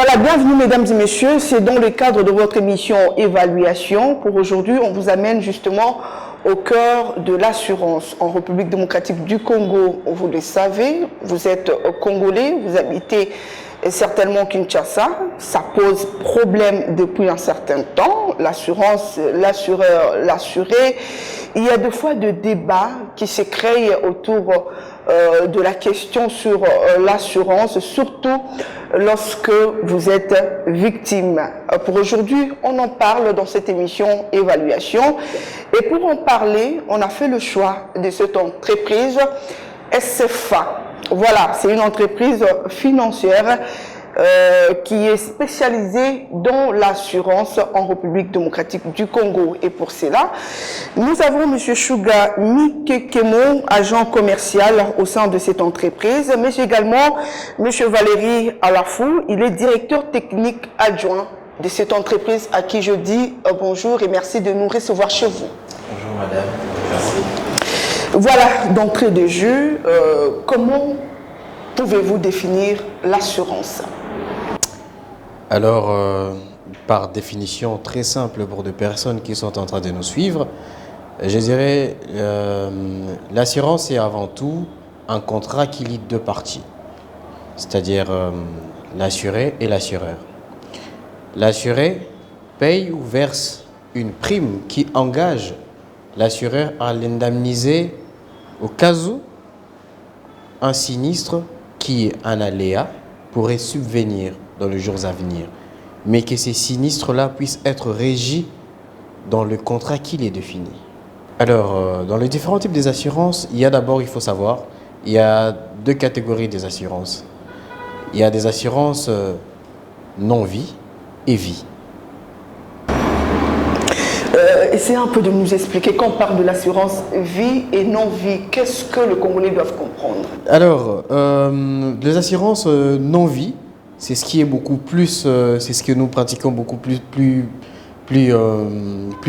Voilà, bienvenue mesdames et messieurs, c'est dans le cadre de votre émission Évaluation. Pour aujourd'hui, on vous amène justement au cœur de l'assurance en République démocratique du Congo. Vous le savez, vous êtes congolais, vous habitez certainement Kinshasa. Ça pose problème depuis un certain temps. L'assurance, l'assureur, l'assuré. Il y a des fois de débats qui se créent autour de la question sur l'assurance, surtout lorsque vous êtes victime. Pour aujourd'hui, on en parle dans cette émission Évaluation. Et pour en parler, on a fait le choix de cette entreprise SFA. Voilà, c'est une entreprise financière qui est spécialisée dans l'assurance en République démocratique du Congo. Et pour cela, nous avons M. Shuga Mikekemo, agent commercial au sein de cette entreprise, mais également M. Valérie Alafou, il est directeur technique adjoint de cette entreprise à qui je dis bonjour et merci de nous recevoir chez vous. Bonjour madame, merci. Voilà, d'entrée de jeu, comment pouvez-vous définir l'assurance? Alors, par définition très simple pour des personnes qui sont en train de nous suivre, je dirais l'assurance est avant tout un contrat qui lie deux parties, c'est-à-dire l'assuré et l'assureur. L'assuré paye ou verse une prime qui engage l'assureur à l'indemniser au cas où un sinistre qui est un aléa pourrait subvenir dans les jours à venir, mais que ces sinistres-là puissent être régis dans le contrat qui les définit. Alors, dans les différents types des assurances, il y a d'abord, il faut savoir, il y a deux catégories des assurances. Il y a des assurances non-vie et vie. Essayez un peu de nous expliquer, quand on parle de l'assurance vie et non-vie, qu'est-ce que le Congolais doivent comprendre? Alors, les assurances non-vie, c'est ce qui est beaucoup plus, c'est ce que nous pratiquons beaucoup plus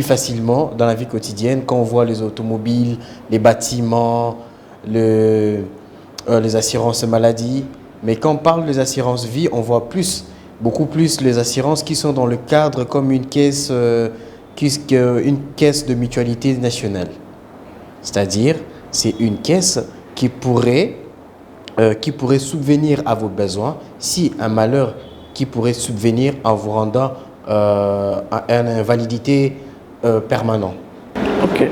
facilement dans la vie quotidienne, quand on voit les automobiles, les bâtiments, les assurances maladie. Mais quand on parle des assurances vie, on voit beaucoup plus les assurances qui sont dans le cadre comme une caisse de mutualité nationale. C'est-à-dire, c'est une caisse qui pourrait subvenir à vos besoins si un malheur qui pourrait subvenir en vous rendant à une invalidité permanente. Ok. Oui.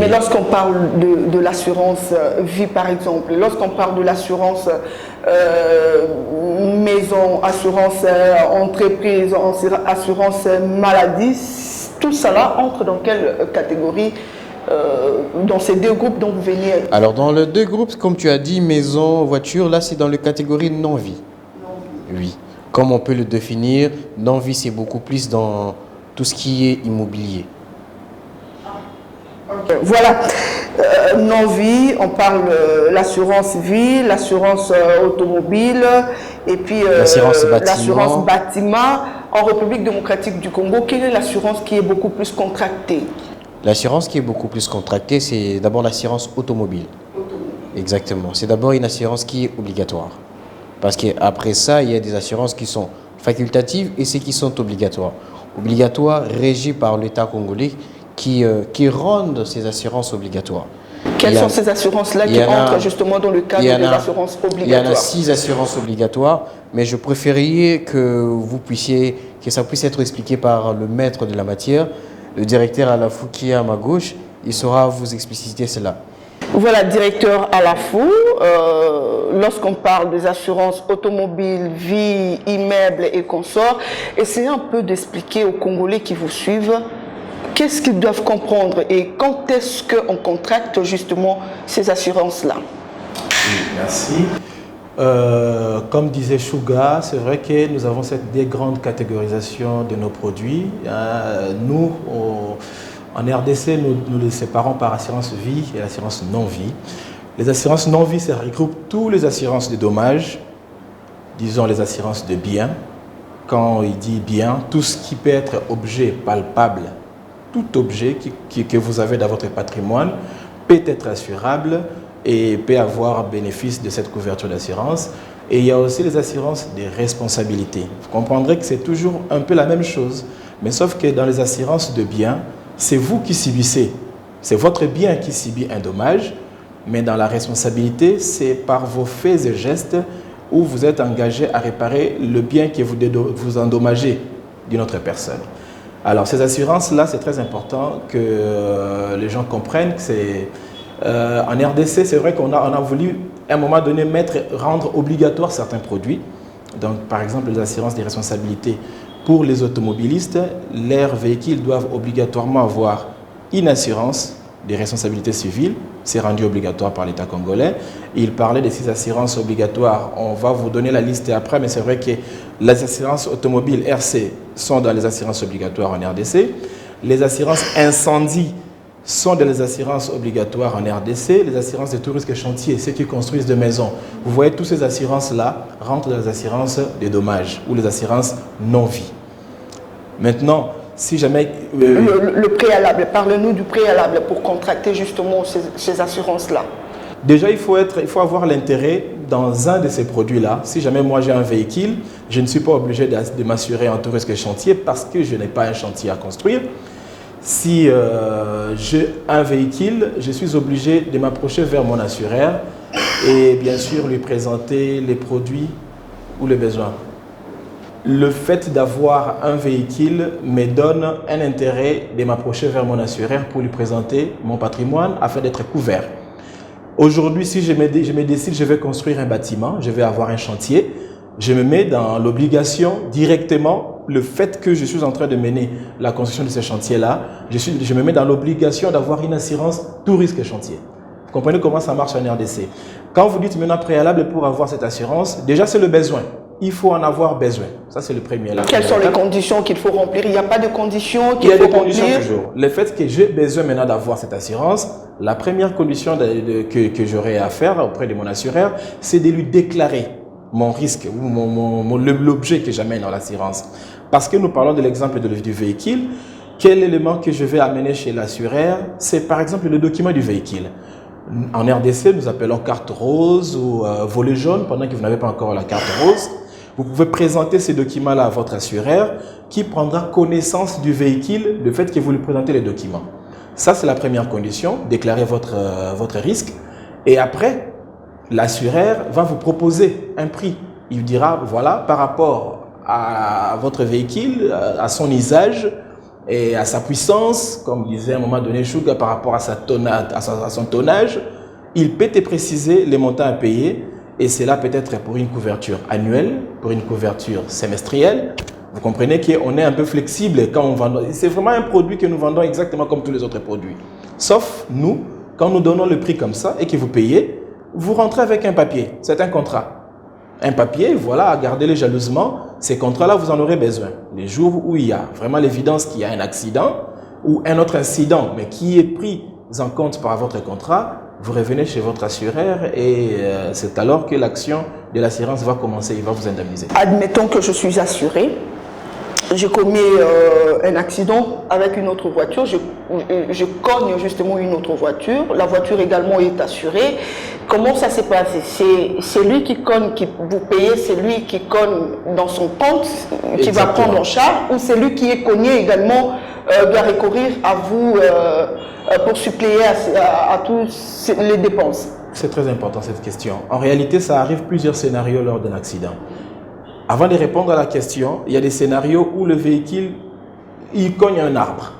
Mais lorsqu'on parle de l'assurance vie, par exemple, lorsqu'on parle de l'assurance maison, assurance entreprise, assurance maladie, tout cela entre dans quelle catégorie dans ces deux groupes dont vous venez? Alors, dans les deux groupes, comme tu as dit, maison, voiture, là, c'est dans la catégorie non-vie. Oui. Comme on peut le définir, non-vie, c'est beaucoup plus dans tout ce qui est immobilier. Okay. Voilà. Non-vie, on parle l'assurance vie, l'assurance automobile et puis l'assurance bâtiment. En République démocratique du Congo, quelle est l'assurance qui est beaucoup plus contractée? L'assurance qui est beaucoup plus contractée, c'est d'abord l'assurance automobile. Exactement. C'est d'abord une assurance qui est obligatoire. Parce qu'après ça, il y a des assurances qui sont facultatives et celles qui sont obligatoires. Obligatoires, régies par l'État congolais qui rendent ces assurances obligatoires. Quelles sont ces assurances-là qui entrent justement dans le cadre de l'assurance obligatoire? Il y en a 6 assurances obligatoires, mais je préférerais que ça puisse être expliqué par le maître de la matière, le directeur Alafou qui est à ma gauche. Il saura vous expliciter cela. Voilà, directeur Alafou, lorsqu'on parle des assurances automobiles, vie, immeubles et consorts, essayez un peu d'expliquer aux Congolais qui vous suivent qu'est-ce qu'ils doivent comprendre et quand est-ce qu'on contracte justement ces assurances-là? Oui, merci. Comme disait Shuga, c'est vrai que nous avons des grandes catégorisations de nos produits. Nous, en RDC, nous les séparons par assurance vie et assurance non-vie. Les assurances non-vie, ça regroupe toutes les assurances de dommages, disons les assurances de biens. Quand il dit bien, tout ce qui peut être objet palpable, tout objet que vous avez dans votre patrimoine peut être assurable et peut avoir bénéfice de cette couverture d'assurance. Et il y a aussi les assurances des responsabilités. Vous comprendrez que c'est toujours un peu la même chose, mais sauf que dans les assurances de biens, c'est vous qui subissez, c'est votre bien qui subit un dommage, mais dans la responsabilité, c'est par vos faits et gestes où vous êtes engagé à réparer le bien que vous endommagez d'une autre personne. Alors ces assurances-là, c'est très important que les gens comprennent que c'est... en RDC, c'est vrai qu'on a voulu à un moment donné rendre obligatoire certains produits. Donc par exemple les assurances des responsabilités pour les automobilistes, leurs véhicules doivent obligatoirement avoir une assurance des responsabilités civiles, c'est rendu obligatoire par l'État congolais. Il parlait de ces assurances obligatoires, on va vous donner la liste après, mais c'est vrai que les assurances automobiles RC sont dans les assurances obligatoires en RDC. Les assurances incendie sont dans les assurances obligatoires en RDC. Les assurances de tout risque chantier, ceux qui construisent des maisons. Vous voyez, toutes ces assurances-là rentrent dans les assurances des dommages ou les assurances non-vie. Maintenant, si jamais... Le préalable, parle-nous du préalable pour contracter justement ces assurances-là. Déjà, il faut avoir l'intérêt dans un de ces produits-là. Si jamais moi j'ai un véhicule, je ne suis pas obligé de m'assurer en tout risque chantier parce que je n'ai pas un chantier à construire. Si j'ai un véhicule, je suis obligé de m'approcher vers mon assureur et bien sûr lui présenter les produits ou les besoins. Le fait d'avoir un véhicule me donne un intérêt de m'approcher vers mon assureur pour lui présenter mon patrimoine afin d'être couvert. Aujourd'hui, si je me décide, je vais construire un bâtiment, je vais avoir un chantier, je me mets dans l'obligation directement, le fait que je suis en train de mener la construction de ce chantier-là, je me mets dans l'obligation d'avoir une assurance tout risque chantier. Vous comprenez comment ça marche en RDC. Quand vous dites maintenant préalable pour avoir cette assurance, déjà c'est le besoin. Il faut en avoir besoin. Ça, c'est le premier. Quelles sont les conditions qu'il faut remplir? Il n'y a pas de conditions qu'il faut remplir? Il y a des conditions toujours. Le fait que j'ai besoin maintenant d'avoir cette assurance, la première condition que j'aurai à faire auprès de mon assureur, c'est de lui déclarer mon risque ou l'objet que j'amène dans l'assurance. Parce que nous parlons de l'exemple du véhicule. Quel élément que je vais amener chez l'assureur? C'est par exemple le document du véhicule. En RDC, nous appelons carte rose ou volet jaune pendant que vous n'avez pas encore la carte rose. Vous pouvez présenter ces documents-là à votre assureur qui prendra connaissance du véhicule, le fait que vous lui présentez les documents. Ça, c'est la première condition, déclarer votre risque. Et après, l'assureur va vous proposer un prix. Il vous dira, voilà, par rapport à votre véhicule, à son usage et à sa puissance, comme disait à un moment donné Chouga, par rapport à son tonnage, il peut te préciser les montants à payer. Et c'est là peut-être pour une couverture annuelle, pour une couverture semestrielle. Vous comprenez qu'on est un peu flexible quand on vend. C'est vraiment un produit que nous vendons exactement comme tous les autres produits. Sauf nous, quand nous donnons le prix comme ça et que vous payez, vous rentrez avec un papier. C'est un contrat. Un papier, voilà, gardez-le jalousement. Ces contrats-là, vous en aurez besoin. Les jours où il y a vraiment l'évidence qu'il y a un accident ou un autre incident, mais qui est pris en compte par votre contrat, vous revenez chez votre assureur et c'est alors que l'action de l'assurance va commencer, il va vous indemniser. Admettons que je suis assuré, j'ai commis un accident avec une autre voiture, je cogne justement une autre voiture, la voiture également est assurée. Comment ça s'est passé? C'est lui qui cogne, qui vous payez, c'est lui qui cogne dans son compte, qui va prendre en charge, ou c'est lui qui est cogné également doit recourir à vous pour suppléer à tous les dépenses? C'est très important cette question. En réalité, ça arrive plusieurs scénarios lors d'un accident. Avant de répondre à la question, il y a des scénarios où le véhicule, il cogne un arbre.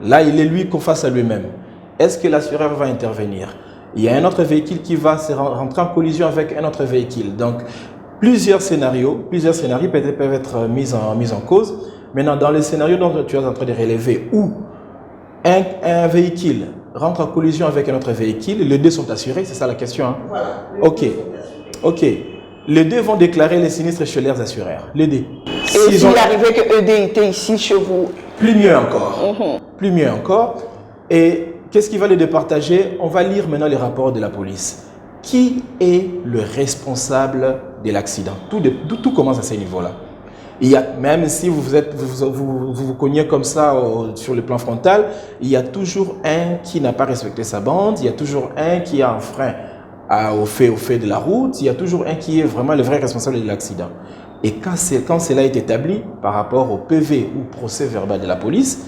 Là, il est lui face à lui-même. Est-ce que l'assureur va intervenir? Il y a un autre véhicule qui va rentrer en collision avec un autre véhicule. Donc, plusieurs scénarios peuvent être mis en cause. Maintenant, dans les scénarios dont tu es en train de relever, où un véhicule rentre en collision avec un autre véhicule, les deux sont assurés, c'est ça la question, hein? Voilà. Ok. Les deux vont déclarer les sinistres chez leurs assureurs. Les deux. Et s'il arrivait que ED était ici chez vous? Plus mieux encore. Plus mieux encore. Et qu'est-ce qui va les départager? On va lire maintenant les rapports de la police. Qui est le responsable de l'accident? Tout commence à ce niveau-là. Même si vous cognez comme ça sur le plan frontal, il y a toujours un qui n'a pas respecté sa bande, il y a toujours un qui a un frein au fait de la route, il y a toujours un qui est vraiment le vrai responsable de l'accident. Et quand cela est établi par rapport au PV ou procès verbal de la police,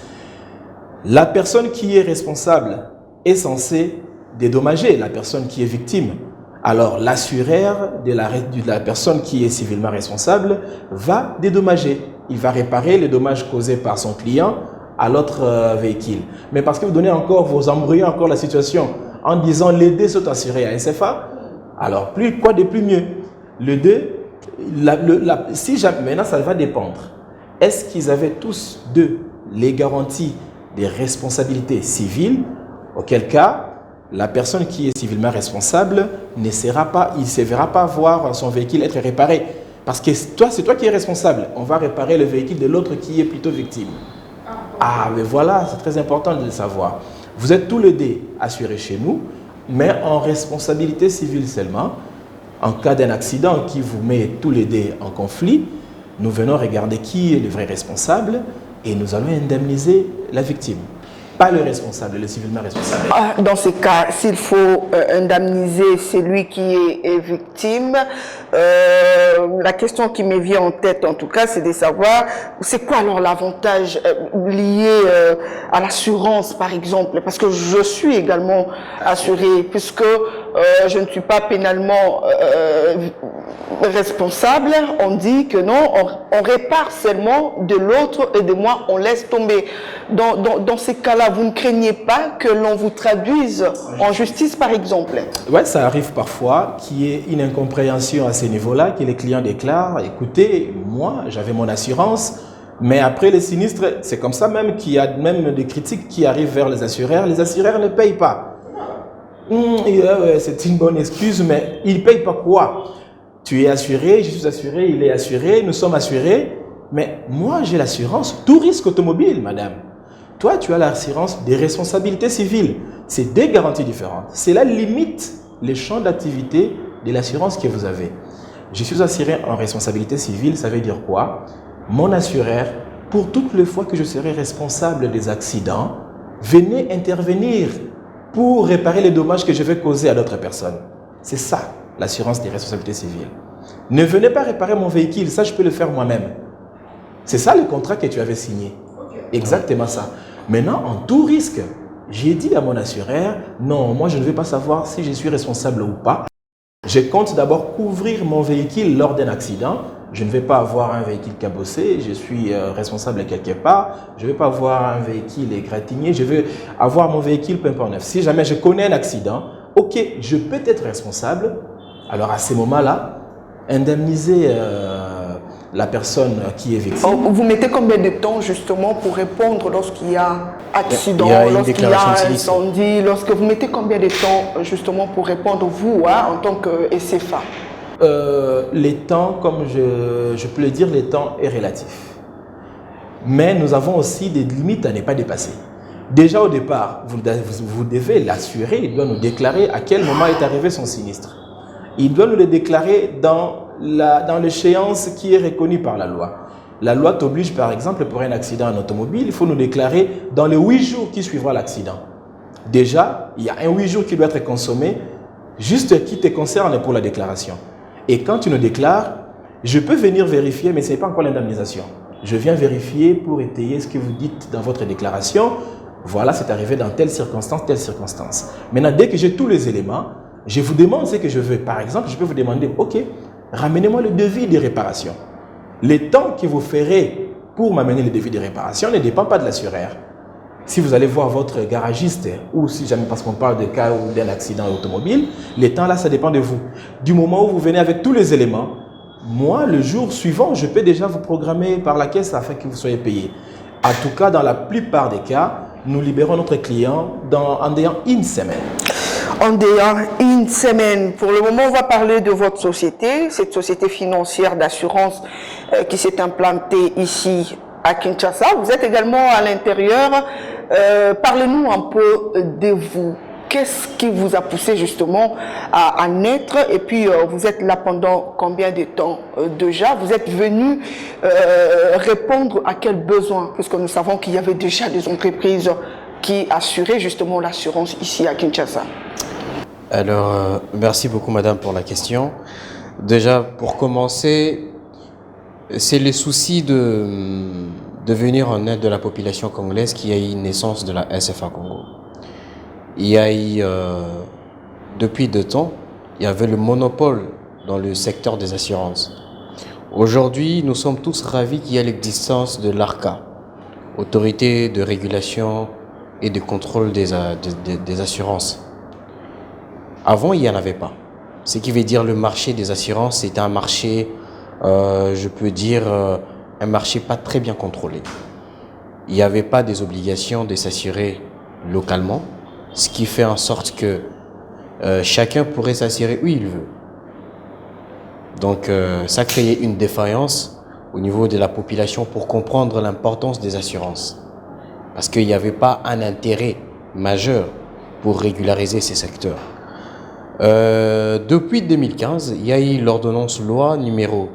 la personne qui est responsable est censée dédommager la personne qui est victime. Alors l'assureur de la personne qui est civilement responsable va dédommager. Il va réparer les dommages causés par son client à l'autre véhicule. Mais parce que vous embrouillez encore la situation en disant les deux sont assurés à SFA, alors quoi de plus mieux? Les deux, si jamais, maintenant ça va dépendre. Est-ce qu'ils avaient tous deux les garanties des responsabilités civiles? Auquel cas, la personne qui est civilement responsable il ne se verra pas voir son véhicule être réparé. Parce que c'est toi qui es responsable. On va réparer le véhicule de l'autre qui est plutôt victime. Ah, mais voilà, c'est très important de le savoir. Vous êtes tous les deux assurés chez nous, mais en responsabilité civile seulement. En cas d'un accident qui vous met tous les deux en conflit, nous venons regarder qui est le vrai responsable et nous allons indemniser la victime. Pas le responsable, le civilement responsable. Dans ce cas, s'il faut indemniser celui qui est victime, la question qui me vient en tête en tout cas, c'est de savoir c'est quoi alors l'avantage lié à l'assurance par exemple, parce que je suis également assuré puisque je ne suis pas pénalement responsable. On dit que non, on répare seulement de l'autre et de moi on laisse tomber. Dans ces cas-là, vous ne craignez pas que l'on vous traduise en justice, par exemple? Oui, ça arrive parfois qu'il y ait une incompréhension à ce niveau-là, que les clients déclarent, écoutez, moi, j'avais mon assurance, mais après les sinistres, c'est comme ça même qu'il y a même des critiques qui arrivent vers les assureurs ne payent pas. C'est une bonne excuse, mais ils ne payent pas quoi? Tu es assuré, je suis assuré, il est assuré, nous sommes assurés, mais moi, j'ai l'assurance, tout risque automobile, madame. Toi, tu as l'assurance des responsabilités civiles. C'est deux garanties différentes. Cela limite les champs d'activité de l'assurance que vous avez. Je suis assuré en responsabilité civile, ça veut dire quoi? Mon assureur, pour toutes les fois que je serai responsable des accidents, venez intervenir pour réparer les dommages que je vais causer à d'autres personnes. C'est ça, l'assurance des responsabilités civiles. Ne venez pas réparer mon véhicule, ça je peux le faire moi-même. C'est ça le contrat que tu avais signé. Exactement ça. Maintenant, en tout risque, j'ai dit à mon assureur, non, moi je ne vais pas savoir si je suis responsable ou pas. Je compte d'abord couvrir mon véhicule lors d'un accident. Je ne vais pas avoir un véhicule cabossé, je suis responsable quelque part. Je ne vais pas avoir un véhicule égratigné, je veux avoir mon véhicule pimpant neuf. Si jamais je connais un accident, ok, je peux être responsable. Alors à ces moments-là, indemniser la personne qui est victime. Vous mettez combien de temps justement pour répondre lorsqu'il y a accident, lorsqu'il y a incendie, lorsque vous mettez combien de temps justement pour répondre vous en tant que SFA? Les temps, comme je peux le dire, les temps est relatif. Mais nous avons aussi des limites à ne pas dépasser. Déjà au départ, vous devez l'assurer, il doit nous déclarer à quel moment est arrivé son sinistre. Il doit nous le déclarer dans l'échéance qui est reconnue par la loi. La loi t'oblige par exemple pour un accident en automobile, il faut nous déclarer dans les 8 jours qui suivront l'accident. Déjà, il y a un 8 jours qui doit être consommé, juste qui te concerne pour la déclaration. Et quand tu nous déclares, je peux venir vérifier, mais ce n'est pas encore l'indemnisation. Je viens vérifier pour étayer ce que vous dites dans votre déclaration. Voilà, c'est arrivé dans telle circonstance, telle circonstance. Maintenant, dès que j'ai tous les éléments, je vous demande ce que je veux. Par exemple, je peux vous demander, ok, ramenez-moi le devis de réparation. Le temps que vous ferez pour m'amener le devis de réparation ne dépend pas de l'assureur. Si vous allez voir votre garagiste, ou si jamais parce qu'on parle de cas ou d'un accident automobile, le temps là, ça dépend de vous. Du moment où vous venez avec tous les éléments, moi, le jour suivant, je peux déjà vous programmer par la caisse afin que vous soyez payé. En tout cas, dans la plupart des cas, nous libérons notre client en ayant une semaine. En ayant une semaine. Pour le moment, on va parler de votre société, cette société financière d'assurance qui s'est implantée ici à Kinshasa. Vous êtes également à l'intérieur. Parlez-nous un peu de vous. Qu'est-ce qui vous a poussé justement à naître? Et puis, vous êtes là pendant combien de temps déjà? Vous êtes venu répondre à quels besoins? Puisque nous savons qu'il y avait déjà des entreprises qui assuraient justement l'assurance ici à Kinshasa. Alors, merci beaucoup madame pour la question. Déjà, pour commencer, c'est le souci de venir en aide de la population congolaise qui a eu naissance de la SFA Congo. Il y a eu, depuis 2 temps, il y avait le monopole dans le secteur des assurances. Aujourd'hui, nous sommes tous ravis qu'il y ait l'existence de l'ARCA, Autorité de régulation et de contrôle des assurances. Avant, il n'y en avait pas. Ce qui veut dire le marché des assurances, c'est un marché, je peux dire, un marché pas très bien contrôlé. Il n'y avait pas des obligations de s'assurer localement, ce qui fait en sorte que chacun pourrait s'assurer où il veut. Donc ça créait une défaillance au niveau de la population pour comprendre l'importance des assurances. Parce qu'il n'y avait pas un intérêt majeur pour régulariser ces secteurs. Depuis 2015, il y a eu l'ordonnance loi numéro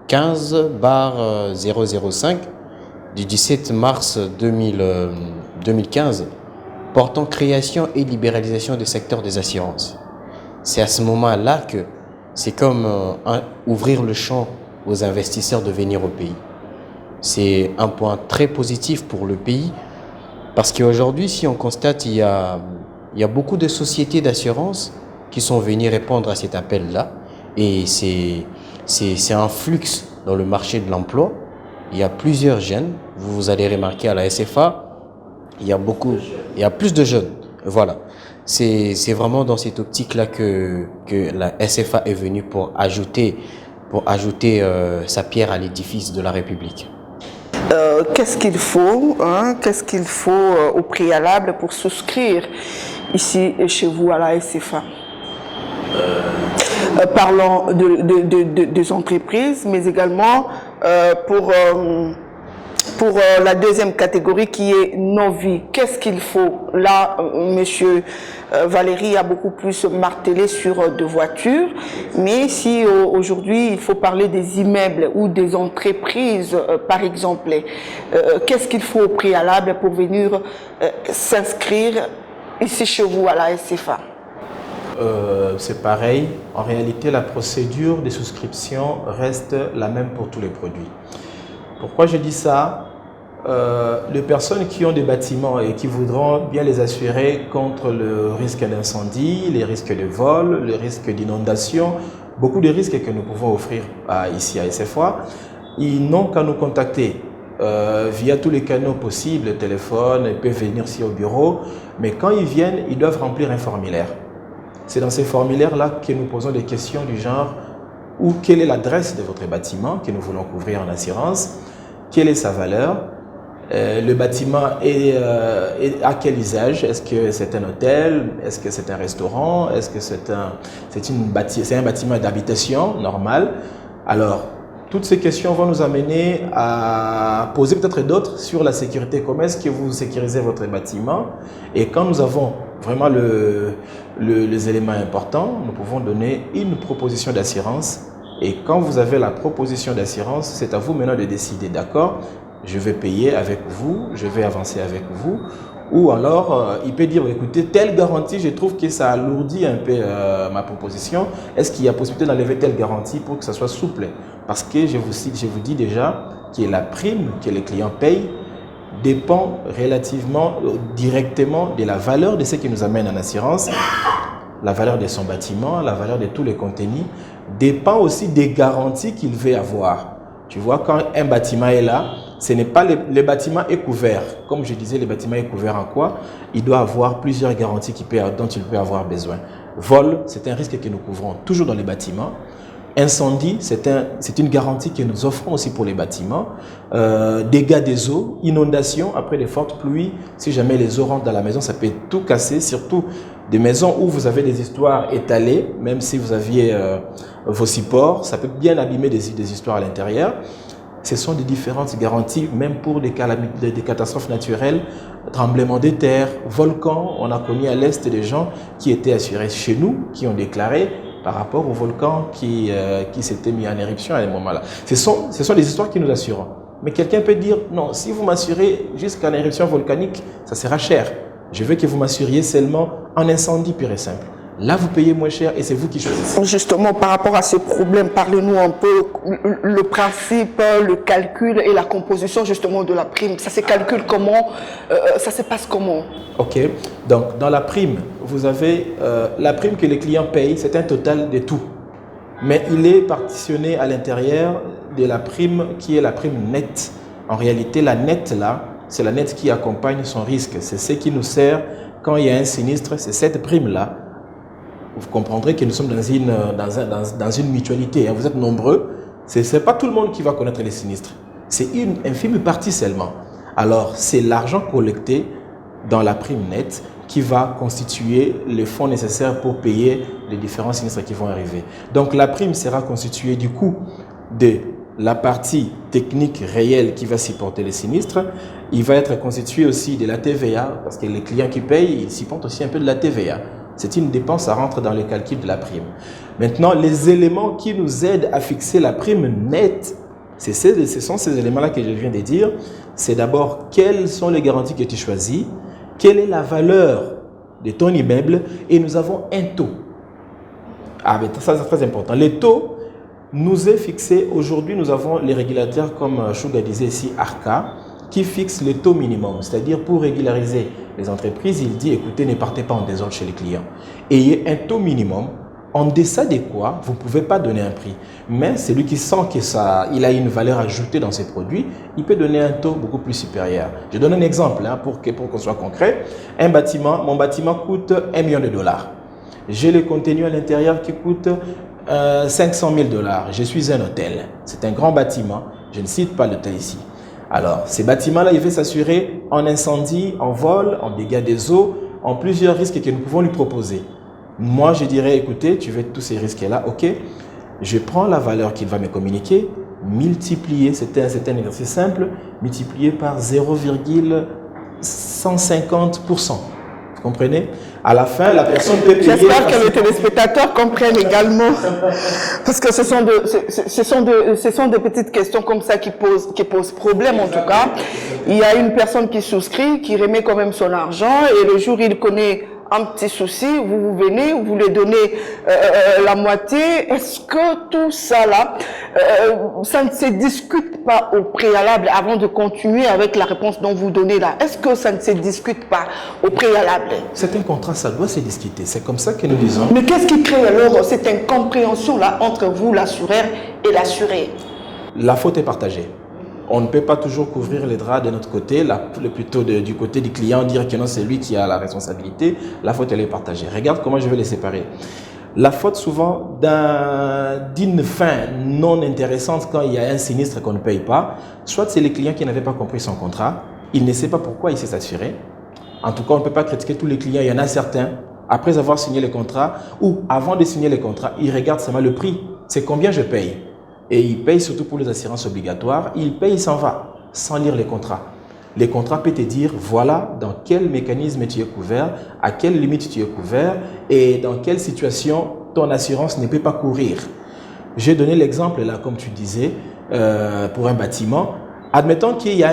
15/005 du 17 mars 2015 portant création et libéralisation des secteurs des assurances. C'est à ce moment-là que c'est comme ouvrir le champ aux investisseurs de venir au pays. C'est un point très positif pour le pays parce qu'aujourd'hui, si on constate, il y a beaucoup de sociétés d'assurance qui sont venues répondre à cet appel-là et c'est un flux dans le marché de l'emploi. Il y a plusieurs jeunes, vous allez remarquer à la SFA, il y a plus de jeunes. Voilà. C'est vraiment dans cette optique-là que la SFA est venue pour ajouter sa pierre à l'édifice de la République. Qu'est-ce qu'il faut, au préalable pour souscrire ici chez vous à la SFA? Parlons des entreprises, mais également pour la deuxième catégorie qui est non-vie. Qu'est-ce qu'il faut? Là, monsieur Valérie a beaucoup plus martelé sur de voitures, mais si aujourd'hui il faut parler des immeubles ou des entreprises, par exemple, qu'est-ce qu'il faut au préalable pour venir s'inscrire ici chez vous à la SFA? C'est pareil. En réalité, la procédure de souscription reste la même pour tous les produits. Pourquoi je dis ça? Les personnes qui ont des bâtiments et qui voudront bien les assurer contre le risque d'incendie, les risques de vol, les risques d'inondation, beaucoup de risques que nous pouvons offrir ici à SFA, ils n'ont qu'à nous contacter via tous les canaux possibles, téléphone, ils peuvent venir ici au bureau, mais quand ils viennent, ils doivent remplir un formulaire. C'est dans ces formulaires-là que nous posons des questions du genre quelle est l'adresse de votre bâtiment que nous voulons couvrir en assurance, quelle est sa valeur, le bâtiment est à quel usage, est-ce que c'est un hôtel, est-ce que c'est un restaurant, est-ce que c'est un bâtiment d'habitation normal. Alors, toutes ces questions vont nous amener à poser peut-être d'autres sur la sécurité. Comment est-ce que vous sécurisez votre bâtiment? Et quand nous avons vraiment les éléments importants, nous pouvons donner une proposition d'assurance. Et quand vous avez la proposition d'assurance, c'est à vous maintenant de décider, d'accord, je vais payer avec vous, je vais avancer avec vous. Ou alors, il peut dire, écoutez, telle garantie, je trouve que ça alourdit un peu ma proposition. Est-ce qu'il y a possibilité d'enlever telle garantie pour que ça soit souple? Parce que je vous dis déjà que la prime que les clients payent dépend relativement, directement de la valeur de ce qui nous amène en assurance, la valeur de son bâtiment, la valeur de tous les contenus, dépend aussi des garanties qu'il veut avoir. Tu vois, quand un bâtiment est là, ce n'est pas le bâtiment est couvert. Comme je disais, le bâtime est couvert en quoi? Il doit avoir plusieurs garanties dont il peut avoir besoin. Vol, c'est un risque que nous couvrons toujours dans les bâtiments. Incendie, c'est une garantie que nous offrons aussi pour les bâtiments. Dégâts des eaux, inondations, après les fortes pluies, si jamais les eaux rentrent dans la maison, ça peut tout casser, surtout des maisons où vous avez des histoires étalées, même si vous aviez vos supports, ça peut bien abîmer des histoires à l'intérieur. Ce sont des différentes garanties, même pour des catastrophes naturelles, tremblements de terre, volcans. On a connu à l'Est des gens qui étaient assurés chez nous, qui ont déclaré par rapport au volcan qui s'était mis en éruption à un moment-là. Ce sont des histoires qui nous assurent. Mais quelqu'un peut dire, non, si vous m'assurez jusqu'à l'éruption volcanique, ça sera cher. Je veux que vous m'assuriez seulement en incendie pur et simple. Là, vous payez moins cher et c'est vous qui choisissez. Justement, par rapport à ces problèmes, parlez-nous un peu le principe, le calcul et la composition justement de la prime. Ça se calcule comment? Ça se passe comment? Ok, donc dans la prime, vous avez la prime que les clients payent, c'est un total de tout. Mais il est partitionné à l'intérieur de la prime qui est la prime nette. En réalité, la nette là, c'est la nette qui accompagne son risque. C'est ce qui nous sert quand il y a un sinistre, c'est cette prime là. Vous comprendrez que nous sommes dans une mutualité. Vous êtes nombreux. Ce n'est pas tout le monde qui va connaître les sinistres. C'est une infime partie seulement. Alors, c'est l'argent collecté dans la prime nette qui va constituer les fonds nécessaires pour payer les différents sinistres qui vont arriver. Donc, la prime sera constituée du coût de la partie technique réelle qui va supporter les sinistres. Il va être constitué aussi de la TVA, parce que les clients qui payent, ils supportent aussi un peu de la TVA. C'est une dépense à rentrer dans le calcul de la prime. Maintenant, les éléments qui nous aident à fixer la prime nette, ce sont ces éléments-là que je viens de dire. C'est d'abord quelles sont les garanties que tu choisis, quelle est la valeur de ton immeuble, et nous avons un taux. Ah, mais ça c'est très important. Les taux nous est fixé, aujourd'hui nous avons les régulateurs comme Suga disait ici, ARCA, qui fixe le taux minimum. C'est-à-dire pour régulariser les entreprises, il dit écoutez, ne partez pas en désordre chez les clients. Ayez un taux minimum en deçà de quoi vous ne pouvez pas donner un prix. Mais celui qui sent qu'il a une valeur ajoutée dans ses produits, il peut donner un taux beaucoup plus supérieur. Je donne un exemple pour qu'on soit concret. Mon bâtiment coûte $1 million. J'ai le contenu à l'intérieur qui coûte $500 000. Je suis un hôtel. C'est un grand bâtiment. Je ne cite pas l'hôtel ici. Alors, ces bâtiments-là, ils vont s'assurer en incendie, en vol, en dégâts des eaux, en plusieurs risques que nous pouvons lui proposer. Moi, je dirais, écoutez, tu veux tous ces risques-là, ok, je prends la valeur qu'il va me communiquer, multiplier, c'est un exercice simple, multiplié par 0,150%. Vous comprenez? À la fin, la personne peut payer... J'espère que les téléspectateurs comprennent également, parce que ce sont des petites questions comme ça qui posent problème en tout cas. Il y a une personne qui souscrit, qui remet quand même son argent, et le jour où il connaît un petit souci, vous venez, vous lui donnez la moitié. Est-ce que tout ça là, ça ne se discute pas au préalable avant de continuer avec la réponse dont vous donnez là? Est-ce que ça ne se discute pas au préalable? C'est un contrat, ça doit se discuter. C'est comme ça que nous disons. Mais qu'est-ce qui crée alors cette incompréhension là entre vous, l'assureur, et l'assuré? La faute est partagée. On ne peut pas toujours couvrir les draps de notre côté, plutôt du côté du client, dire que non, c'est lui qui a la responsabilité. La faute, elle est partagée. Regarde comment je vais les séparer. La faute, souvent, d'une fin non intéressante quand il y a un sinistre qu'on ne paye pas, soit c'est les clients qui n'avaient pas compris son contrat, il ne sait pas pourquoi il s'est assuré. En tout cas, on ne peut pas critiquer tous les clients. Il y en a certains, après avoir signé le contrat, ou avant de signer le contrat, ils regardent seulement le prix. C'est combien je paye. Et il paye surtout pour les assurances obligatoires. Il paye, il s'en va, sans lire les contrats. Les contrats peuvent te dire, voilà dans quel mécanisme tu es couvert, à quelle limite tu es couvert et dans quelle situation ton assurance ne peut pas courir. J'ai donné l'exemple là, comme tu disais, pour un bâtiment. Admettons qu'il y a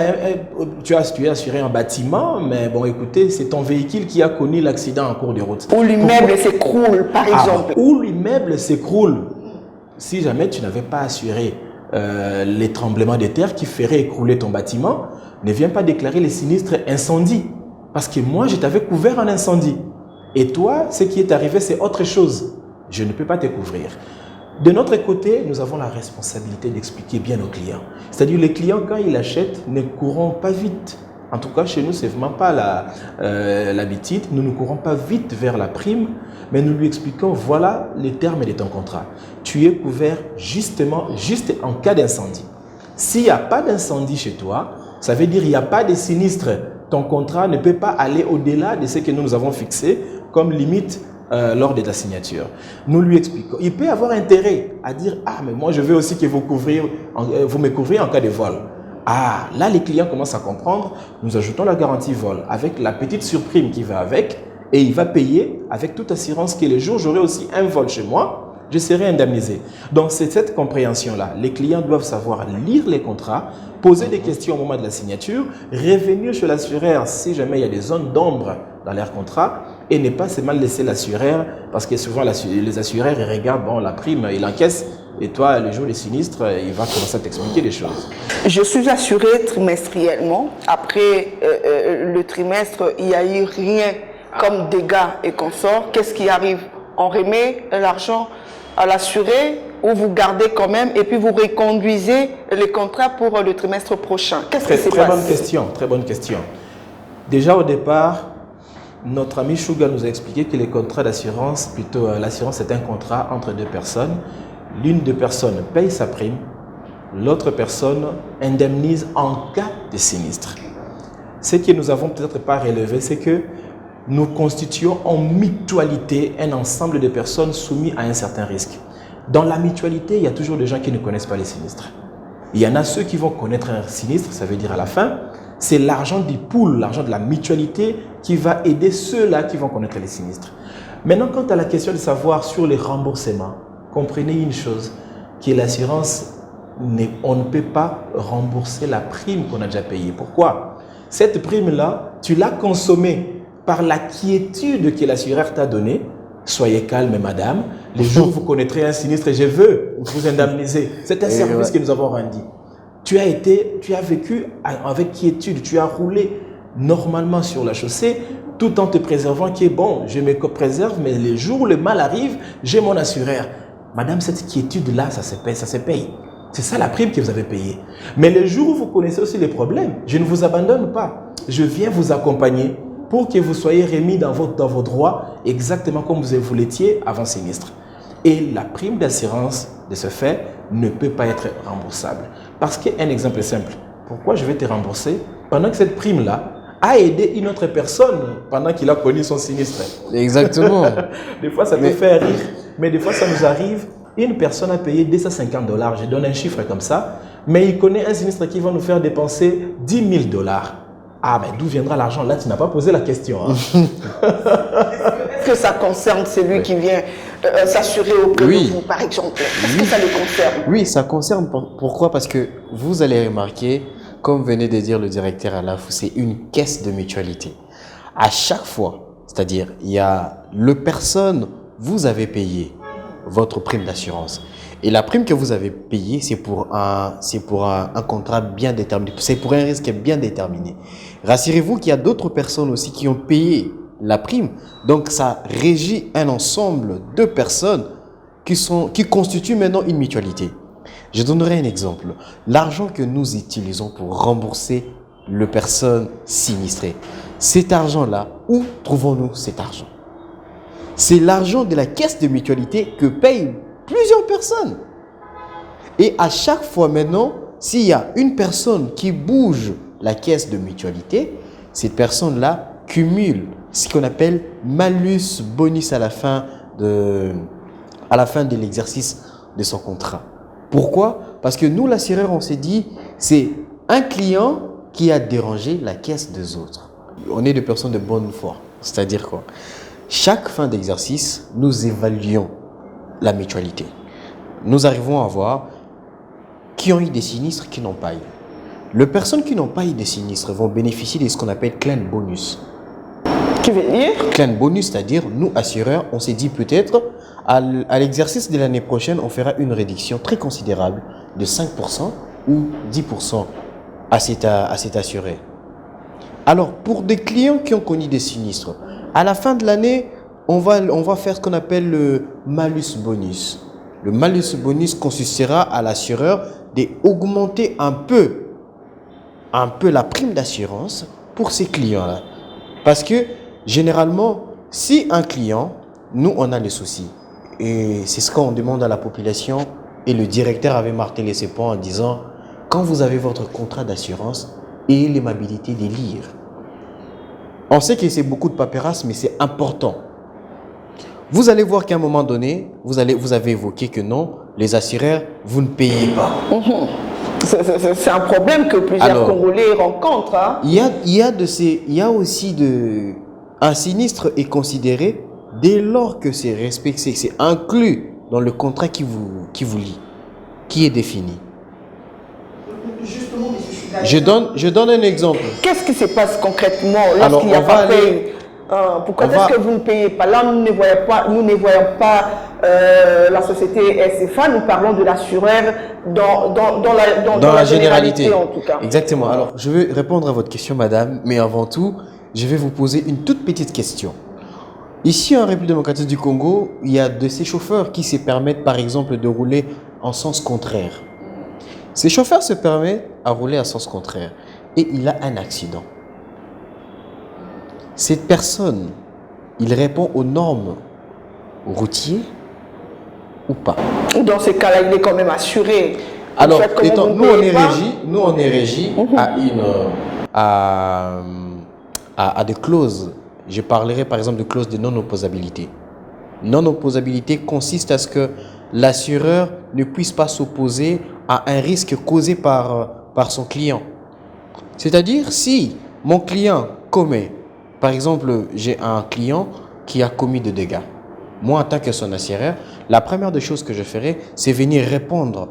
tu es assuré un bâtiment, mais bon, écoutez, c'est ton véhicule qui a connu l'accident en cours de route. Ou l'immeuble s'écroule, par exemple. Ou l'immeuble s'écroule. Si jamais tu n'avais pas assuré les tremblements de terre qui feraient écrouler ton bâtiment, ne viens pas déclarer les sinistres incendie. Parce que moi, je t'avais couvert en incendie. Et toi, ce qui est arrivé, c'est autre chose. Je ne peux pas te couvrir. De notre côté, nous avons la responsabilité d'expliquer bien aux clients. C'est-à-dire les clients, quand ils achètent, ne courront pas vite. En tout cas, chez nous, ce n'est vraiment pas l'habitude. Nous ne courons pas vite vers la prime, mais nous lui expliquons, voilà les termes de ton contrat. Tu es couvert juste en cas d'incendie. S'il n'y a pas d'incendie chez toi, ça veut dire qu'il n'y a pas de sinistre. Ton contrat ne peut pas aller au-delà de ce que nous avons fixé comme limite lors de ta signature. Nous lui expliquons. Il peut avoir intérêt à dire, ah, mais moi, je veux aussi que vous me couvriez en cas de vol. Ah, là, les clients commencent à comprendre. Nous ajoutons la garantie vol avec la petite surprime qui va avec et il va payer avec toute assurance que le jour où j'aurai aussi un vol chez moi, je serai indemnisé. Donc, c'est cette compréhension-là. Les clients doivent savoir lire les contrats, poser des questions au moment de la signature, revenir chez l'assureur si jamais il y a des zones d'ombre dans leur contrat et ne pas seulement laisser l'assureur, parce que souvent les assureurs ils regardent, bon, la prime, il encaisse, et toi, le jour des sinistres, il va commencer à t'expliquer des choses. Je suis assurée trimestriellement. Après le trimestre, il n'y a eu rien comme dégâts et consorts. Qu'est-ce qui arrive? On remet l'argent à l'assuré ou vous gardez quand même et puis vous reconduisez les contrats pour le trimestre prochain? Qu'est-ce qui se passe? Très bonne question. Déjà au départ, notre ami Suga nous a expliqué que les contrats d'assurance, plutôt l'assurance c'est un contrat entre deux personnes. L'une des personnes paye sa prime, l'autre personne indemnise en cas de sinistre. Ce que nous avons peut-être pas relevé, c'est que nous constituons en mutualité un ensemble de personnes soumises à un certain risque. Dans la mutualité, il y a toujours des gens qui ne connaissent pas les sinistres. Il y en a ceux qui vont connaître un sinistre, ça veut dire à la fin, c'est l'argent du pool, l'argent de la mutualité qui va aider ceux-là qui vont connaître les sinistres. Maintenant, quant à la question de savoir sur les remboursements, comprenez une chose, que l'assurance, on ne peut pas rembourser la prime qu'on a déjà payée. Pourquoi? Cette prime-là, tu l'as consommée par la quiétude que l'assureur t'a donnée. Soyez calme, madame. Les jours où vous connaîtrez un sinistre, je veux vous indemniser. C'est un service que nous avons rendu. Tu as vécu avec quiétude, tu as roulé normalement sur la chaussée, tout en te préservant qui est bon, je me préserve, mais les jours où le mal arrive, j'ai mon assureur. Madame, cette quiétude-là, ça se paye. C'est ça la prime que vous avez payée. Mais les jours où vous connaissez aussi les problèmes, je ne vous abandonne pas. Je viens vous accompagner pour que vous soyez remis dans vos droits exactement comme vous l'étiez avant sinistre. Et la prime d'assurance de ce fait ne peut pas être remboursable. Parce qu'un exemple simple, pourquoi je vais te rembourser pendant que cette prime-là a aidé une autre personne pendant qu'il a connu son sinistre? Exactement. Des fois, ça peut faire rire, mais des fois, ça nous arrive. Une personne a payé $250, je donne un chiffre comme ça, mais il connaît un sinistre qui va nous faire dépenser $10 000. Ah, mais d'où viendra l'argent? Là, tu n'as pas posé la question. Hein. Est-ce que ça concerne celui qui vient s'assurer auprès de vous, par exemple? Est-ce que ça le concerne? Oui, ça concerne. Pourquoi? Parce que vous allez remarquer, comme venait de dire le directeur Alaf, c'est une caisse de mutualité. À chaque fois, c'est-à-dire, il y a le personne, vous avez payé votre prime d'assurance. Et la prime que vous avez payée, c'est pour un contrat bien déterminé. C'est pour un risque bien déterminé. Rassurez-vous qu'il y a d'autres personnes aussi qui ont payé la prime. Donc, ça régit un ensemble de personnes qui constituent maintenant une mutualité. Je donnerai un exemple. L'argent que nous utilisons pour rembourser les personnes sinistrées, cet argent-là, où trouvons-nous cet argent? C'est l'argent de la caisse de mutualité que payent plusieurs personnes. Et à chaque fois maintenant, s'il y a une personne qui bouge la caisse de mutualité, cette personne-là cumule ce qu'on appelle malus bonus à la fin de l'exercice de son contrat. Pourquoi? Parce que nous, l'assureur, on s'est dit, c'est un client qui a dérangé la caisse des autres. On est des personnes de bonne foi. C'est-à-dire quoi? Chaque fin d'exercice, nous évaluons la mutualité. Nous arrivons à voir qui ont eu des sinistres, qui n'ont pas eu. Les personnes qui n'ont pas eu des sinistres vont bénéficier de ce qu'on appelle claim bonus. Qui veut dire? Claim bonus, c'est-à-dire, nous, assureurs, on s'est dit peut-être, à l'exercice de l'année prochaine, on fera une réduction très considérable de 5% ou 10% à cet assuré. Alors, pour des clients qui ont connu des sinistres, à la fin de l'année, on va faire ce qu'on appelle le malus bonus. Le malus bonus consistera à l'assureur d'augmenter un peu la prime d'assurance pour ces clients-là. Parce que, généralement, si un client, nous, on a les soucis, et c'est ce qu'on demande à la population, et le directeur avait martelé ses points en disant, quand vous avez votre contrat d'assurance, ayez l'aimabilité de lire. On sait que c'est beaucoup de paperasse, mais c'est important. Vous allez voir qu'à un moment donné, vous avez évoqué que non, les assureurs, vous ne payez pas. C'est un problème que plusieurs Congolais rencontrent. Hein? Un sinistre est considéré dès lors que c'est respecté, c'est inclus dans le contrat qui vous lie, qui est défini. Je donne un exemple. Qu'est-ce qui se passe concrètement lorsqu'il n'y a pas fait Pourquoi est-ce que vous ne payez pas? Là, nous ne voyons pas la société SFA, nous parlons de l'assureur dans la généralité en tout cas. Exactement. Alors, je vais répondre à votre question, madame, mais avant tout, je vais vous poser une toute petite question. Ici, en République démocratique du Congo, il y a de ces chauffeurs qui se permettent, par exemple, de rouler en sens contraire. Ces chauffeurs se permettent à rouler en sens contraire et il a un accident. Cette personne, il répond aux normes routières ou pas? Dans ces cas-là, il est quand même assuré. Alors, nous on est régi à des clauses. Je parlerai par exemple de clause de non-opposabilité. Non-opposabilité consiste à ce que l'assureur ne puisse pas s'opposer à un risque causé par son client. C'est-à-dire, si mon client commet, par exemple, j'ai un client qui a commis des dégâts. Moi, en tant que son assureur, la première des choses que je ferai, c'est venir répondre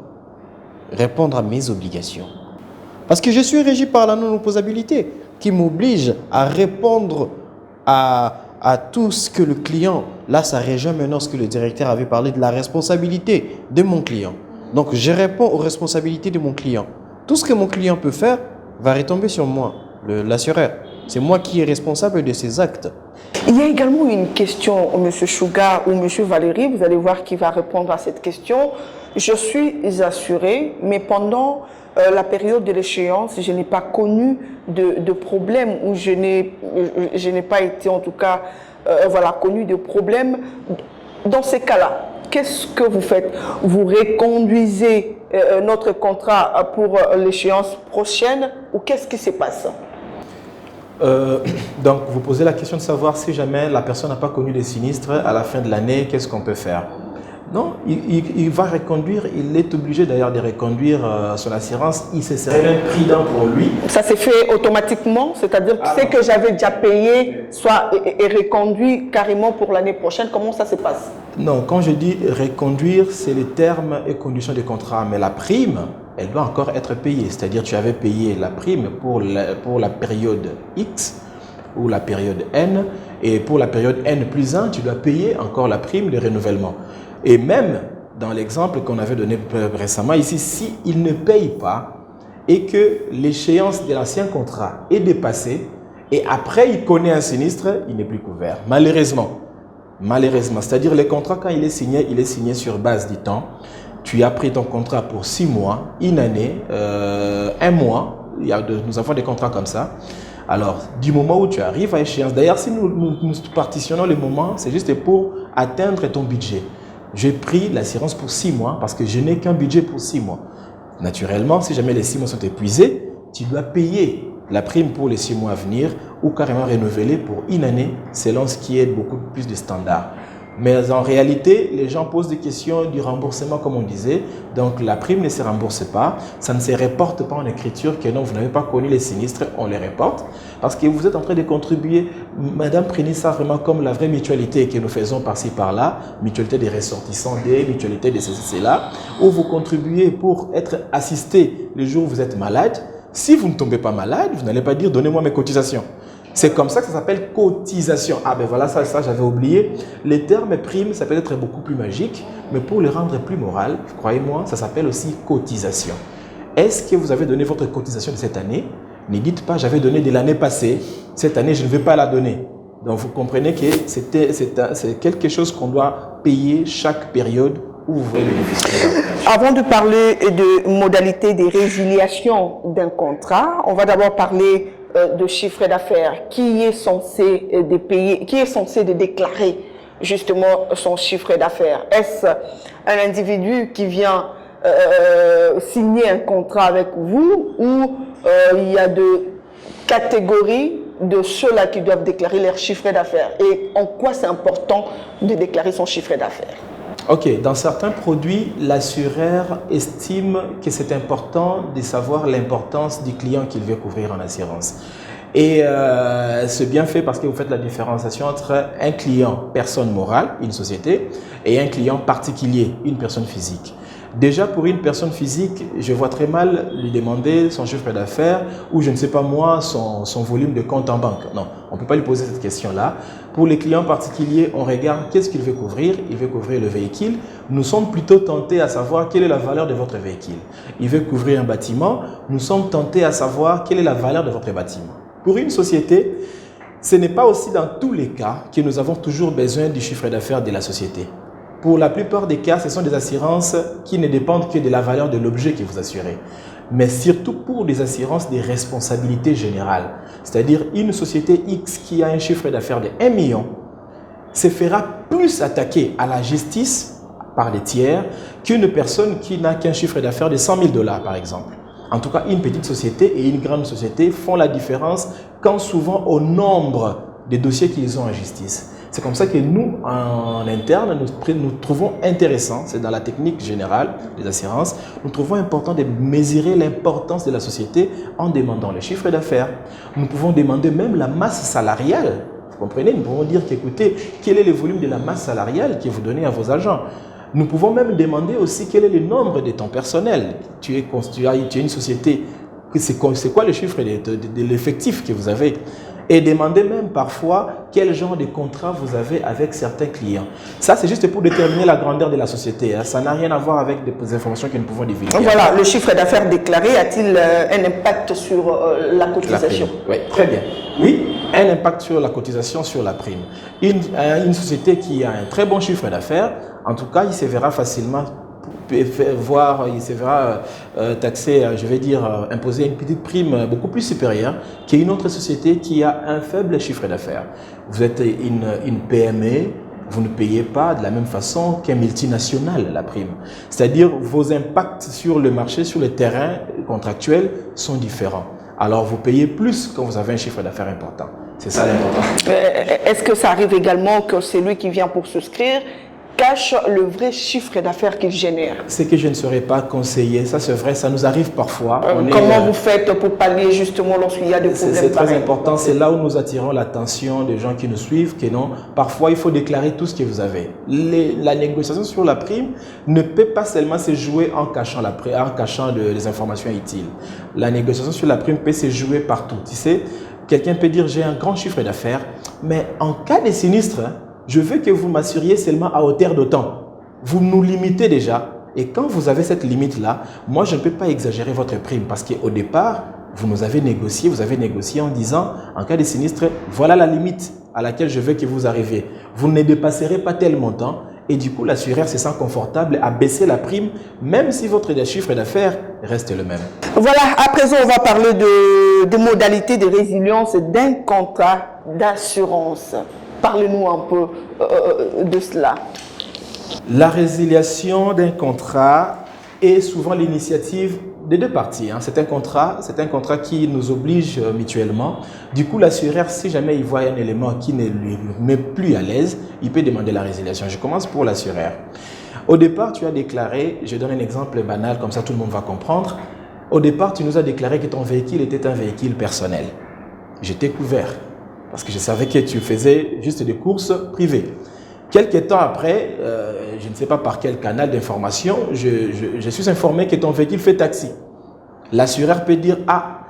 à mes obligations. Parce que je suis régi par la non-opposabilité qui m'oblige à répondre à tout ce que le client, là ça rejoint maintenant ce que le directeur avait parlé de la responsabilité de mon client. Donc je réponds aux responsabilités de mon client. Tout ce que mon client peut faire va retomber sur moi, l'assureur. C'est moi qui est responsable de ses actes. Il y a également une question, M. Chouga ou M. Valérie, vous allez voir qui va répondre à cette question. Je suis assuré, mais pendant la période de l'échéance, je n'ai pas connu de problème ou je n'ai pas été en tout cas connu de problème. Dans ces cas-là, qu'est-ce que vous faites? Vous reconduisez notre contrat pour l'échéance prochaine ou qu'est-ce qui se passe? Donc, vous posez la question de savoir si jamais la personne n'a pas connu des sinistres à la fin de l'année, qu'est-ce qu'on peut faire? Non, il va reconduire, il est obligé d'ailleurs de reconduire son assurance, il se serait même prudent pour lui. Ça s'est fait automatiquement, c'est-à-dire que ce que j'avais déjà payé est reconduit carrément pour l'année prochaine, comment ça se passe? Non, quand je dis reconduire, c'est les termes et conditions du contrat, mais la prime, elle doit encore être payée, c'est-à-dire tu avais payé la prime pour la période X ou la période N, et pour la période N+1, tu dois payer encore la prime de renouvellement. Et même dans l'exemple qu'on avait donné récemment ici, s'il ne paye pas et que l'échéance de l'ancien contrat est dépassée et après il connaît un sinistre, il n'est plus couvert. Malheureusement. C'est-à-dire le contrat quand il est signé sur base du temps. Tu as pris ton contrat pour 6 mois, une année, 1 mois. Nous avons des contrats comme ça. Alors, du moment où tu arrives à échéance, d'ailleurs si nous partitionnons les moments, c'est juste pour atteindre ton budget. J'ai pris l'assurance pour 6 mois parce que je n'ai qu'un budget pour 6 mois. Naturellement, si jamais les 6 mois sont épuisés, tu dois payer la prime pour les 6 mois à venir ou carrément renouveler pour une année selon ce qui est beaucoup plus de standards. Mais en réalité, les gens posent des questions du remboursement comme on disait. Donc la prime ne se rembourse pas. Ça ne se reporte pas en écriture que non, vous n'avez pas connu les sinistres, on les reporte. Parce que vous êtes en train de contribuer. Madame, prenez ça vraiment comme la vraie mutualité que nous faisons par-ci par-là. Mutualité des ressortissants, des mutualités de ceci, cela. Où vous contribuez pour être assisté le jour où vous êtes malade. Si vous ne tombez pas malade, vous n'allez pas dire donnez-moi mes cotisations. C'est comme ça que ça s'appelle cotisation. Ah ben voilà, ça j'avais oublié. Les termes primes, ça peut être beaucoup plus magique, mais pour les rendre plus moral, croyez-moi, ça s'appelle aussi cotisation. Est-ce que vous avez donné votre cotisation de cette année? Ne dites pas j'avais donné de l'année passée, cette année je ne vais pas la donner. Donc vous comprenez que c'est quelque chose qu'on doit payer chaque période où vous voulez bénéficier. Avant de parler de modalités de résiliation d'un contrat, on va d'abord parler de chiffre d'affaires. Qui est censé de payer, qui est censé de déclarer justement son chiffre d'affaires? Est-ce un individu qui vient signer un contrat avec vous ou il y a deux catégories de ceux-là qui doivent déclarer leur chiffre d'affaires? Et en quoi c'est important de déclarer son chiffre d'affaires? Ok, dans certains produits, l'assureur estime que c'est important de savoir l'importance du client qu'il veut couvrir en assurance. Et c'est bien fait parce que vous faites la différenciation entre un client, personne morale, une société, et un client particulier, une personne physique. Déjà, pour une personne physique, je vois très mal lui demander son chiffre d'affaires ou, je ne sais pas moi, son volume de compte en banque. Non, on ne peut pas lui poser cette question-là. Pour les clients particuliers, on regarde qu'est-ce qu'il veut couvrir. Il veut couvrir le véhicule. Nous sommes plutôt tentés à savoir quelle est la valeur de votre véhicule. Il veut couvrir un bâtiment. Nous sommes tentés à savoir quelle est la valeur de votre bâtiment. Pour une société, ce n'est pas aussi dans tous les cas que nous avons toujours besoin du chiffre d'affaires de la société. Pour la plupart des cas, ce sont des assurances qui ne dépendent que de la valeur de l'objet que vous assurez. Mais surtout pour des assurances de responsabilité générale. C'est-à-dire une société X qui a un chiffre d'affaires de 1 million se fera plus attaquer à la justice par les tiers qu'une personne qui n'a qu'un chiffre d'affaires de 100 000 $ par exemple. En tout cas, une petite société et une grande société font la différence quant souvent au nombre de dossiers qu'ils ont en justice. C'est comme ça que nous, en interne, nous trouvons intéressant, c'est dans la technique générale des assurances, nous trouvons important de mesurer l'importance de la société en demandant le chiffre d'affaires. Nous pouvons demander même la masse salariale. Vous comprenez? Nous pouvons dire qu'écoutez, quel est le volume de la masse salariale que vous donnez à vos agents? Nous pouvons même demander aussi quel est le nombre de ton personnel. Tu es une société, c'est quoi le chiffre de l'effectif que vous avez? Et demander même parfois quel genre de contrat vous avez avec certains clients. Ça, c'est juste pour déterminer la grandeur de la société. Ça n'a rien à voir avec des informations que nous pouvons divulguer. Voilà, le chiffre d'affaires déclaré a-t-il un impact sur la cotisation? Oui, très bien. Oui, un impact sur la cotisation, sur la prime. Une société qui a un très bon chiffre d'affaires, en tout cas, il se verra facilement il se verra taxé, je vais dire, imposer une petite prime beaucoup plus supérieure qu'une autre société qui a un faible chiffre d'affaires. Vous êtes une PME, vous ne payez pas de la même façon qu'un multinational la prime. C'est-à-dire vos impacts sur le marché, sur le terrain contractuel sont différents. Alors vous payez plus quand vous avez un chiffre d'affaires important. C'est ça l'important. Est-ce que ça arrive également que celui qui vient pour souscrire cache le vrai chiffre d'affaires qu'il génère? C'est que je ne serais pas conseillé, ça c'est vrai, ça nous arrive parfois. Comment vous faites pour pallier justement lorsqu'il y a des problèmes? C'est très important, c'est là où nous attirons l'attention des gens qui nous suivent, que non, parfois il faut déclarer tout ce que vous avez. La négociation sur la prime ne peut pas seulement se jouer en cachant les informations utiles. La négociation sur la prime peut se jouer partout. Tu sais, quelqu'un peut dire j'ai un grand chiffre d'affaires, mais en cas de sinistre, je veux que vous m'assuriez seulement à hauteur d'autant. Vous nous limitez déjà. Et quand vous avez cette limite-là, moi, je ne peux pas exagérer votre prime parce qu'au départ, vous avez négocié en disant, en cas de sinistre, voilà la limite à laquelle je veux que vous arriviez. Vous ne dépasserez pas tel montant et du coup, l'assureur se sent confortable à baisser la prime, même si votre chiffre d'affaires reste le même. Voilà, à présent, on va parler des modalités de résilience d'un contrat d'assurance. Parlez-nous un peu de cela. La résiliation d'un contrat est souvent l'initiative des deux parties. C'est un contrat qui nous oblige mutuellement. Du coup, l'assureur, si jamais il voit un élément qui ne lui met plus à l'aise, il peut demander la résiliation. Je commence pour l'assureur. Au départ, tu as déclaré, je donne un exemple banal, comme ça tout le monde va comprendre. Au départ, tu nous as déclaré que ton véhicule était un véhicule personnel. Je t'ai couvert. Parce que je savais que tu faisais juste des courses privées. Quelques temps après, je ne sais pas par quel canal d'information, je suis informé que ton véhicule fait taxi. L'assureur peut dire, ah,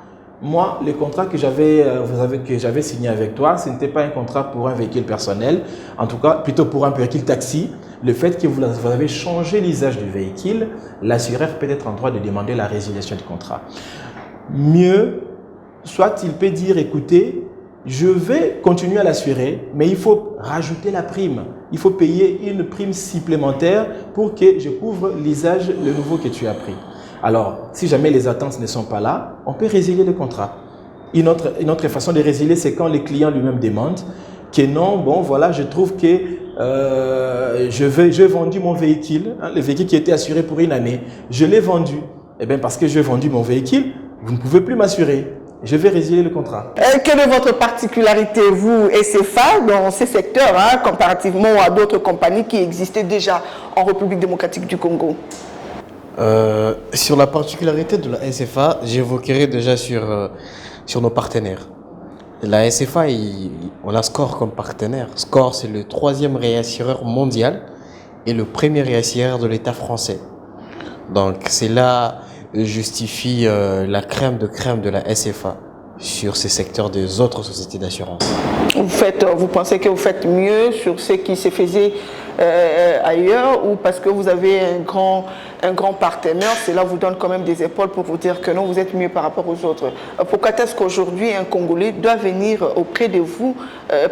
moi, le contrat que j'avais signé avec toi, ce n'était pas un contrat pour un véhicule personnel, en tout cas, plutôt pour un véhicule taxi. Le fait que vous avez changé l'usage du véhicule, l'assureur peut être en droit de demander la résiliation du contrat. Mieux, soit il peut dire, écoutez, je vais continuer à l'assurer, mais il faut rajouter la prime. Il faut payer une prime supplémentaire pour que je couvre l'usage le nouveau que tu as pris. Alors, si jamais les attentes ne sont pas là, on peut résilier le contrat. Une autre façon de résilier, c'est quand le client lui-même demande que non, bon voilà, je trouve que j'ai vendu mon véhicule, le véhicule qui était assuré pour une année, je l'ai vendu. Eh bien, parce que j'ai vendu mon véhicule, vous ne pouvez plus m'assurer. Je vais résilier le contrat. Quelle est votre particularité, vous, SFA, dans ces secteurs, comparativement à d'autres compagnies qui existaient déjà en République démocratique du Congo? Sur la particularité de la SFA, j'évoquerai déjà sur nos partenaires. La SFA, on a SCOR comme partenaire. SCOR, c'est le 3e réassureur mondial et le premier réassureur de l'État français. Donc cela justifie la crème de la SFA sur ces secteurs des autres sociétés d'assurance. Vous pensez que vous faites mieux sur ce qui se faisait ailleurs, ou parce que vous avez un grand partenaire, cela vous donne quand même des épaules pour vous dire que non, vous êtes mieux par rapport aux autres? Pourquoi est-ce qu'aujourd'hui un Congolais doit venir auprès de vous,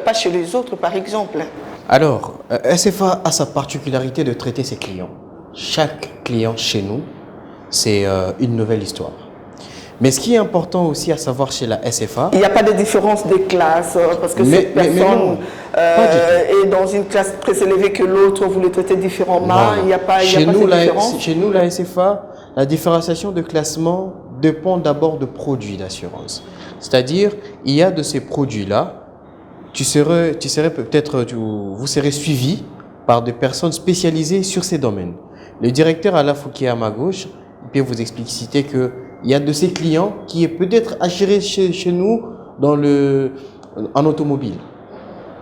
pas chez les autres par exemple? Alors, SFA a sa particularité de traiter ses clients. Chaque client chez nous, c'est une nouvelle histoire. Mais ce qui est important aussi à savoir chez la SFA... Il n'y a pas de différence de classe, parce que cette personne est dans une classe très élevée que l'autre, vous le traitez différemment, il n'y a pas cette différence. Chez nous, la SFA, la différenciation de classement dépend d'abord de produits d'assurance. C'est-à-dire, il y a de ces produits-là, vous serez suivi par des personnes spécialisées sur ces domaines. Le directeur Alain Fouquier à ma gauche, il peut vous expliciter que il y a de ces clients qui est peut-être assuré chez nous en automobile.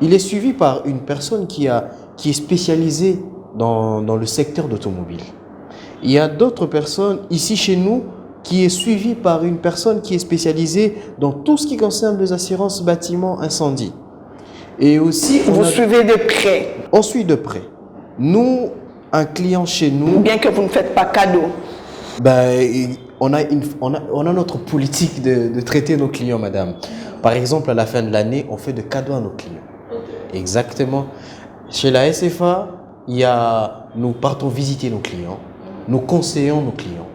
Il est suivi par une personne qui est spécialisée dans le secteur d'automobile. Il y a d'autres personnes ici chez nous qui est suivie par une personne qui est spécialisée dans tout ce qui concerne les assurances bâtiments incendie. Et aussi, vous suivez de près. On suit de près. Nous, un client chez nous... Bien que vous ne faites pas cadeau. On a notre politique de traiter nos clients, madame. Par exemple, à la fin de l'année, on fait de cadeaux à nos clients. Exactement. Chez la SFA, nous partons visiter nos clients, nous conseillons nos clients.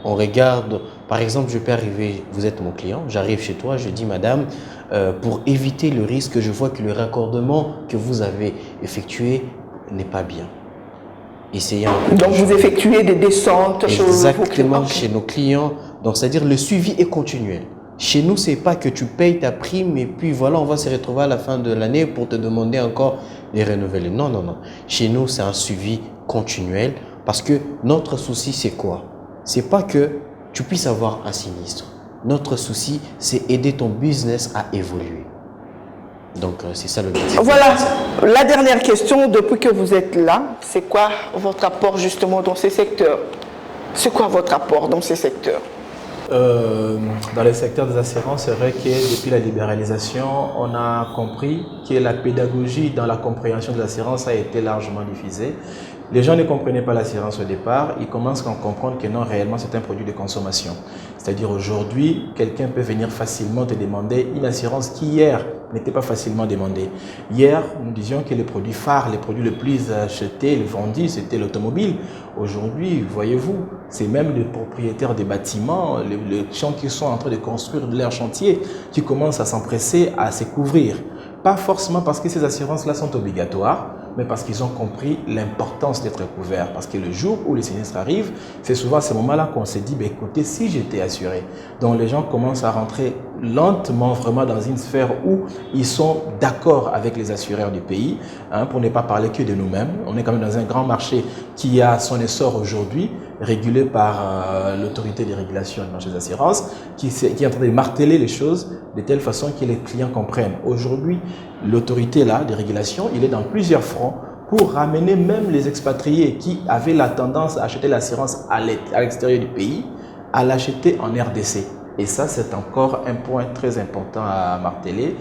On regarde, par exemple, je peux arriver, vous êtes mon client, j'arrive chez toi, je dis, madame, pour éviter le risque, je vois que le raccordement que vous avez effectué n'est pas bien. Donc vous effectuez des descentes exactement chez nos clients. Donc c'est-à-dire le suivi est continuel. Chez nous, c'est pas que tu payes ta prime et puis voilà, on va se retrouver à la fin de l'année pour te demander encore de renouveler. Non, non, non. Chez nous, c'est un suivi continuel parce que notre souci, c'est quoi? C'est pas que tu puisses avoir un sinistre. Notre souci, c'est aider ton business à évoluer. Donc, c'est ça l'objectif. Voilà, la dernière question, depuis que vous êtes là, c'est quoi votre apport justement dans ces secteurs? C'est quoi votre apport dans ces secteurs? Dans le secteur des assurances, c'est vrai que depuis la libéralisation, on a compris que la pédagogie dans la compréhension de l'assurance a été largement diffusée. Les gens ne comprenaient pas l'assurance au départ, ils commencent à comprendre que non, réellement, c'est un produit de consommation. C'est-à-dire aujourd'hui, quelqu'un peut venir facilement te demander une assurance qui hier n'était pas facilement demandée. Hier, nous disions que les produits phares, les produits les plus achetés, les vendus, c'était l'automobile. Aujourd'hui, voyez-vous, c'est même les propriétaires des bâtiments, les gens qui sont en train de construire leur chantier, qui commencent à s'empresser à se couvrir. Pas forcément parce que ces assurances-là sont obligatoires, mais parce qu'ils ont compris l'importance d'être couverts. Parce que le jour où les sinistres arrivent, c'est souvent à ce moment-là qu'on s'est dit, écoutez, si j'étais assuré. Donc les gens commencent à rentrer lentement vraiment dans une sphère où ils sont d'accord avec les assureurs du pays, pour ne pas parler que de nous-mêmes. On est quand même dans un grand marché qui a son essor aujourd'hui, régulé par l'autorité de régulation du marché des assurances, qui est en train de marteler les choses de telle façon que les clients comprennent. Aujourd'hui, l'autorité là de régulation, il est dans plusieurs fronts pour ramener même les expatriés qui avaient la tendance à acheter l'assurance à l'extérieur du pays, à l'acheter en RDC. Et ça, c'est encore un point très important à marteler.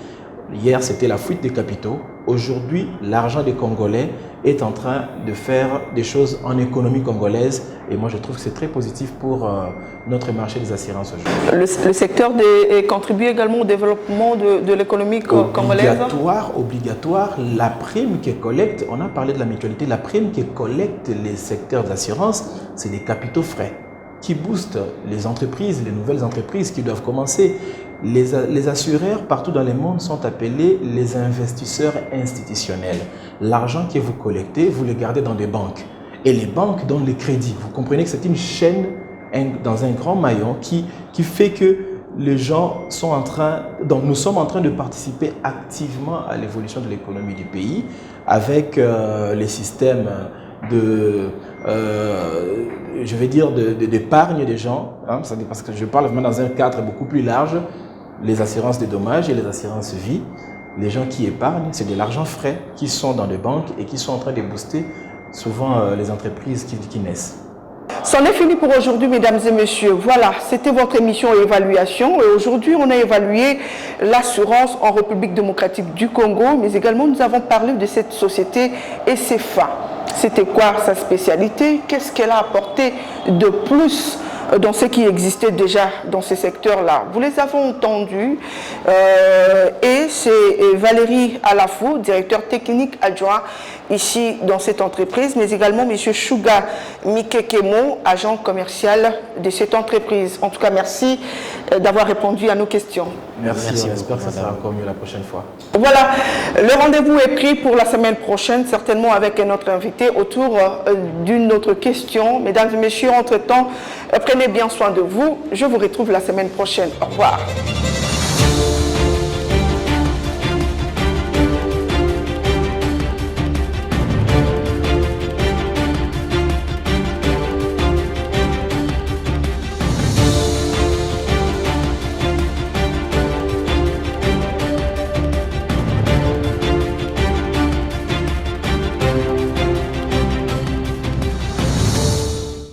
Hier, c'était la fuite des capitaux. Aujourd'hui, l'argent des Congolais est en train de faire des choses en économie congolaise. Et moi, je trouve que c'est très positif pour notre marché des assurances aujourd'hui. Le secteur contribue également au développement de l'économie congolaise? Obligatoire. La prime qui collecte, on a parlé de la mutualité, la prime qui collecte les secteurs d'assurance, c'est des capitaux frais qui boostent les entreprises, les nouvelles entreprises qui doivent commencer. Les assureurs partout dans le monde sont appelés les investisseurs institutionnels. L'argent que vous collectez, vous le gardez dans des banques. Et les banques donnent les crédits. Vous comprenez que c'est une chaîne dans un grand maillon qui fait que les gens sont en train... Donc nous sommes en train de participer activement à l'évolution de l'économie du pays avec les systèmes d'épargne des gens, parce que je parle vraiment dans un cadre beaucoup plus large, les assurances de dommages et les assurances vie. Les gens qui épargnent, c'est de l'argent frais qui sont dans des banques et qui sont en train de booster souvent les entreprises qui naissent. C'en est fini pour aujourd'hui, mesdames et messieurs. Voilà, c'était votre émission Évaluation. Et aujourd'hui, on a évalué l'assurance en République démocratique du Congo, mais également nous avons parlé de cette société ECFA. C'était quoi sa spécialité? Qu'est-ce qu'elle a apporté de plus dans ce qui existait déjà dans ces secteurs-là? Vous les avez entendus et c'est Valérie Alafou, directeur technique adjoint ici dans cette entreprise, mais également M. Shuga Mikekemo, agent commercial de cette entreprise. En tout cas, merci d'avoir répondu à nos questions. Merci, j'espère que ça sera encore mieux la prochaine fois. Voilà, le rendez-vous est pris pour la semaine prochaine, certainement avec un autre invité autour d'une autre question. Mesdames et messieurs, entre-temps, prenez bien soin de vous. Je vous retrouve la semaine prochaine. Au revoir.